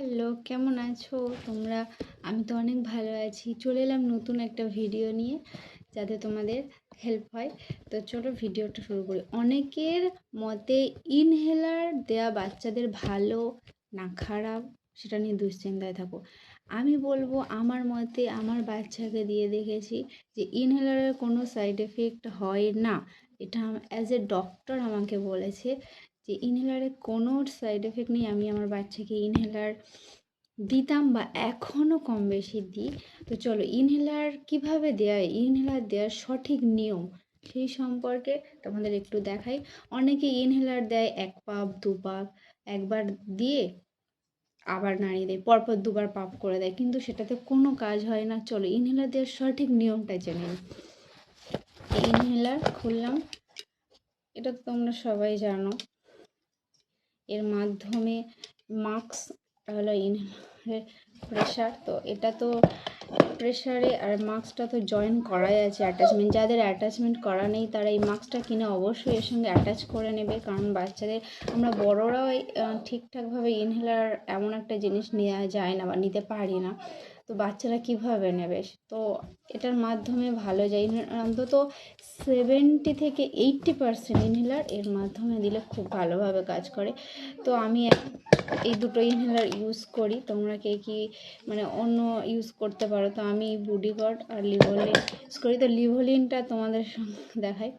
Hello, কেমন আছো তোমরা? আমি তো অনেক ভালো আছি। চলে এলাম নতুন একটা ভিডিও নিয়ে, যাতে তোমাদের হেল্প হয়। তো চলো ভিডিওটা শুরু করি। অনেকের মতে ইনহেলার দেয়া বাচ্চাদের ভালো না খারাপ সেটা নিয়ে দুশ্চিন্তায় থাকো। আমি বলবো আমার মতে আমার বাচ্চাকে দিয়ে দেখেছি যে ইনহেলারের কোনো সাইড এফেক্ট হয় না। এটা অ্যাজ এ ডক্টর আমাকে বলেছে যে ইনহেলারে কোনো সাইড এফেক্ট নেই। আমি আমার বাচ্চাকে ইনহেলার দিতাম বা এখনও কম বেশি দিই। তো চলো ইনহেলার কিভাবে দেওয়া হয়, ইনহেলার দেওয়ার সঠিক নিয়ম সেই সম্পর্কে তোমাদের একটু দেখাই। অনেকে ইনহেলার দেয় 1 পাপ 2 পাপ, একবার দিয়ে আবার নাড়িয়ে দেয়, পরপর দুবার পাপ করে দেয়, কিন্তু সেটাতে কোনো কাজ হয় না। চলো ইনহেলার দেওয়ার সঠিক নিয়মটা জেনে নিই। ইনহেলার খুললাম, এটা তো তোমরা সবাই জানো। এর মাধ্যমে মাস্ক হলো ইনহেলারের প্রেশার, তো এটা তো প্রেশারে আর মাস্কটা তো জয়েন করাই আছে অ্যাটাচমেন্ট। যাদের অ্যাটাচমেন্ট করা নেই তারা এই মাস্কটা কিনে অবশ্যই এর সঙ্গে অ্যাটাচ করে নেবে, কারণ বাচ্চাদের আমরা বড়রাও ঠিকঠাকভাবে ইনহেলার এমন একটা জিনিস নেওয়া যায় না বা নিতে পারি না, তো বাচ্চারা কিভাবে নেবে? তো এটার মাধ্যমে ভালো যায়। অন্তত 70 থেকে 80% ইনহেলার এর মাধ্যমে দিলে খুব ভালোভাবে কাজ করে। তো আমি এই দুটো ইনহেলার ইউজ করি। তোমরা কে কি মানে অন্য ইউজ করতে পারো। তো আমি বুডিগর্ড আর লিভোলিন ইউজ করি। তো লিভোলিনটা তোমাদের সঙ্গে দেখাই।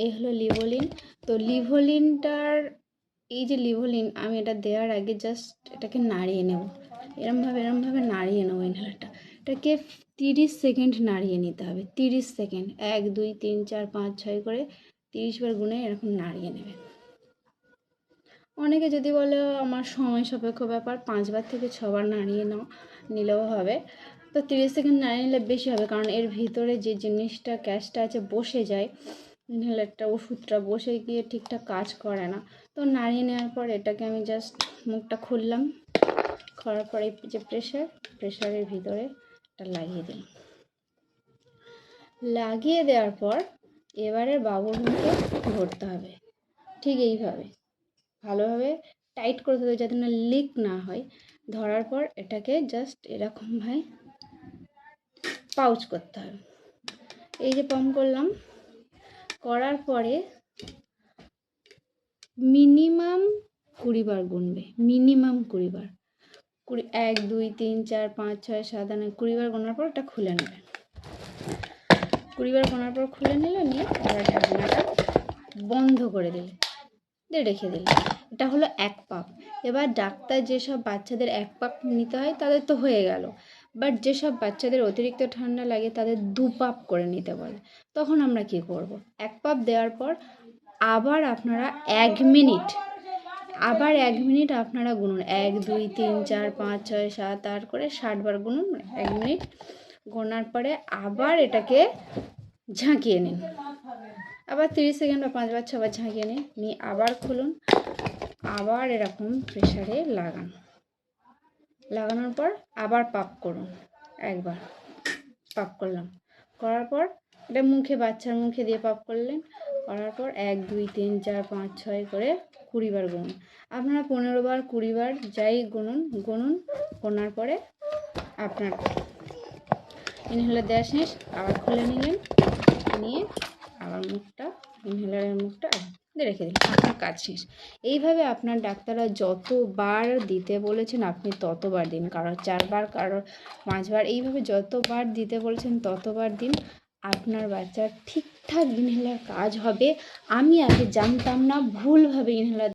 এই হলো লিভোলিন। তো লিভোলিনটার এই যে লিভোলিন, আমি এটা দেওয়ার আগে জাস্ট এটাকে নাড়িয়ে নেব, এরমভাবে নাড়িয়ে নেবো ইনহেলারটা। এটাকে 30 সেকেন্ড নাড়িয়ে নিতে হবে। 30 সেকেন্ড, 1 2 3 4 5 6 করে 30 বার গুণে এরকম নাড়িয়ে নেবে। অনেকে যদি বলে আমার সময় সাপেক্ষ ব্যাপার, 5 বার থেকে 6 বার নাড়িয়ে নিলেও হবে। তো 30 সেকেন্ড নাড়িয়ে নিলে বেশি হবে, কারণ এর ভিতরে যে জিনিসটা গ্যাসটা আছে বসে যায়, ইনহেলারটা ওষুধটা বসে গিয়ে ঠিকঠাক কাজ করে না। তো নাড়িয়ে নেওয়ার পর এটাকে আমি জাস্ট মুখটা খুললাম, খোলার পরে যে প্রেশারের ভিতরে এটা লাগিয়ে দিলাম। লাগিয়ে দেওয়ার পর এবারে বাবুর মুখে ধরতে হবে, ঠিক এইভাবে ভালোভাবে টাইট করতে হবে যাতে না লিক না হয়। ধরার পর এটাকে জাস্ট এরকমভাবে পাউচ করতে হবে। এই যে পাম্প করলাম, করার পরে মিনিমাম 20 বার গুনবে, মিনিমাম 20 বার। 1 2 3 4 5 6 7 8 20 বার গোনার পর এটা খুলে নেবে। 20 বার গোনার পর খুলে নিলে, নিয়ে এবার ঢাকনাটা বন্ধ করে দিলে, দিয়ে রেখে দিলে। এটা হলো 1 পাপ। এবার ডাক্তার যেসব বাচ্চাদের 1 পাপ নিতে হয় তাদের তো হয়ে গেল, বাট যেসব বাচ্চাদের অতিরিক্ত ঠান্ডা লাগে তাদের 2 পাপ করে নিতে বলে। তখন আমরা কি করব? 1 পাপ দেওয়ার পর আবার আপনারা 1 মিনিট, আবার 1 মিনিট আপনারা গুনুন। 1 2 3 4 5 6 7 8 করে 60 বার গুনুন। 1 মিনিট গোনার পরে আবার এটাকে ঝাঁকিয়ে নিন, আবার 30 সেকেন্ড বা 5 বার 6 বার ঝাঁকিয়ে নিয়ে আবার খুলুন, আবার এরকম প্রেশারে লাগানোর পর আবার পাপ করুন। একবার পাপ করলাম, করার পর এটা মুখে, বাচ্চার মুখে দিয়ে পাপ করলেন। করার পর 1 2 3 4 5 6 করে 20 বার গুনুন। আপনারা 15 বার 20 বার যাই গুনুন। গোনার পরে আপনার ইনহেলার দেওয়া শেষ। আবার খুলে নিলেন, নিয়ে আবার ইনহেলারের মুখটা রেখে দিন, আপনার কাজ শেষ। এইভাবে আপনার ডাক্তাররা যতবার দিতে বলেছেন আপনি ততবার দিন, কারো 4 বার, কারো 5 বার, এইভাবে যতবার দিতে বলেছেন ততবার দিন। আপনার বাচ্চার ঠিকঠাক ইনহেলার কাজ হবে। আমি আগে জানতাম না, ভুলভাবে ইনহেলার